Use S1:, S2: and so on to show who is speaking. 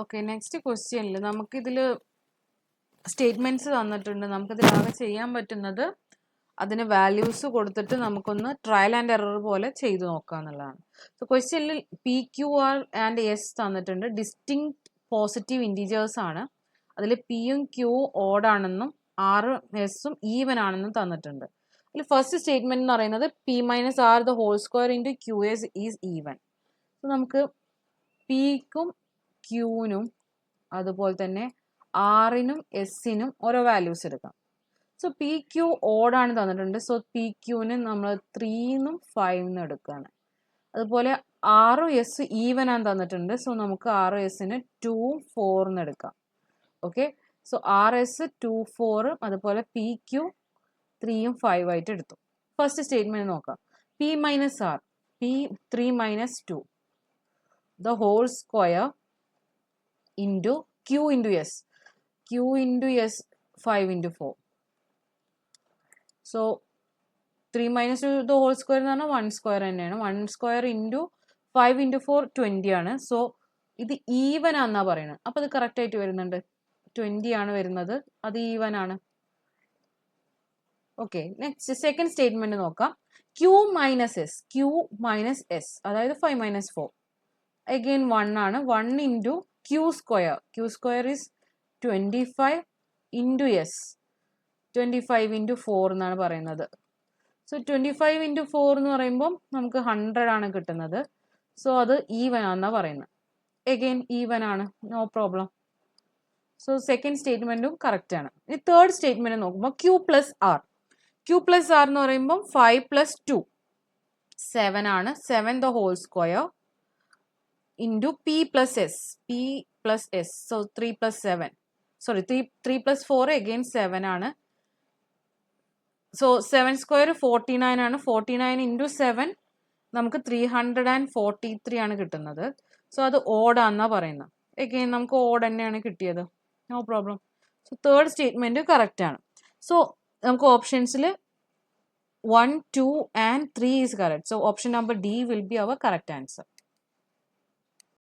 S1: Okay, next ക്വസ്റ്റ്യനിൽ നമുക്കിതിൽ statements തന്നിട്ടുണ്ട്. നമുക്കിതിലാകെ ചെയ്യാൻ പറ്റുന്നത് അതിന് വാല്യൂസ് കൊടുത്തിട്ട് നമുക്കൊന്ന് ട്രയൽ ആൻഡ് എറർ പോലെ ചെയ്തു നോക്കുക എന്നുള്ളതാണ്. സോ ക്വസ്റ്റ്യനിൽ P Q R and S തന്നിട്ടുണ്ട്. ഡിസ്റ്റിങ്ക്ട് പോസിറ്റീവ് ഇൻറ്റീജേഴ്സ് ആണ്. അതിൽ പിയും ക്യൂവും ഓഡ് ആണെന്നും ആറും എസും ഈവൻ ആണെന്നും തന്നിട്ടുണ്ട്. അതിൽ ഫസ്റ്റ് സ്റ്റേറ്റ്മെന്റ് എന്ന് പറയുന്നത് P minus R the whole square into Q S is even. So നമുക്ക് പിക്കും ക്യൂവിനും അതുപോലെ തന്നെ ആറിനും എസിനും ഓരോ വാല്യൂസ് എടുക്കാം. സോ പി ക്യൂ ഓഡാണ് തന്നിട്ടുണ്ട്. സോ പി ക്യൂവിന് നമ്മൾ 3ന്നും 5ന്നും എടുക്കുകയാണ്. അതുപോലെ ആറും എസ് ഈവൻ ആണ് തന്നിട്ടുണ്ട്. സോ നമുക്ക് ആറും എസിന് 2ഉം 4ന്നും എടുക്കാം. ഓക്കെ, സോ ആർ എസ് 2 4 അതുപോലെ പി ക്യൂ 3യും 5 ആയിട്ട് എടുത്തു. ഫസ്റ്റ് സ്റ്റേറ്റ്മെന്റ് നോക്കാം. P minus R, P 3 minus 2 the whole square into Q into S, Q into S 5 into 4. So 3 minus 2 the whole square എന്ന് പറഞ്ഞാൽ 1 സ്ക്വയർ തന്നെയാണ്. 1 സ്ക്വയർ ഇൻറ്റു 5 ഇൻറ്റു 4 20 ആണ്. So ഇത് even ആണെന്നാണ് പറയുന്നത്. അപ്പോൾ അത് കറക്റ്റ് ആയിട്ട് വരുന്നുണ്ട്. 20 ആണ് വരുന്നത്, അത് ഈവൻ ആണ്. ഓക്കെ, നെക്സ്റ്റ് സെക്കൻഡ് സ്റ്റേറ്റ്മെന്റ് നോക്കാം. Q minus S, Q minus S അതായത് 5 മൈനസ് 4 അഗെയിൻ 1 ആണ്. 1 into Q square, Q square is 25 into S, 25 into 4 എന്നാണ് പറയുന്നത്. സോ 25 ഇൻറ്റു 4 എന്ന് പറയുമ്പോൾ നമുക്ക് 100 ആണ് കിട്ടുന്നത്. സോ അത് ഈവൻ ആണെന്നാണ് പറയുന്നത്. എഗെയിൻ ഈവൻ ആണ്, നോ പ്രോബ്ലം. സോ സെക്കൻഡ് സ്റ്റേറ്റ്മെന്റും കറക്റ്റ് ആണ്. ഇനി തേർഡ് സ്റ്റേറ്റ്മെന്റ് നോക്കുമ്പോൾ Q plus R, Q plus R എന്ന് പറയുമ്പോൾ 5 പ്ലസ് 2 7 ആണ്. 7 the whole square into P plus S, P plus S. So 3 plus 7 sorry 3 plus 4 again 7 ആണ്. So 7 square 49 ആണ്. 49 into 7 നമുക്ക് 343 ആണ് കിട്ടുന്നത്. സോ അത് ഓഡാന്നാണ് പറയുന്നത്. എഗെയിൻ നമുക്ക് ഓഡ് തന്നെയാണ് കിട്ടിയത്, no problem. So third statement correct ആണ്. സോ നമുക്ക് ഓപ്ഷൻസിൽ 1, 2 and 3 is correct. So option number D will be our correct answer.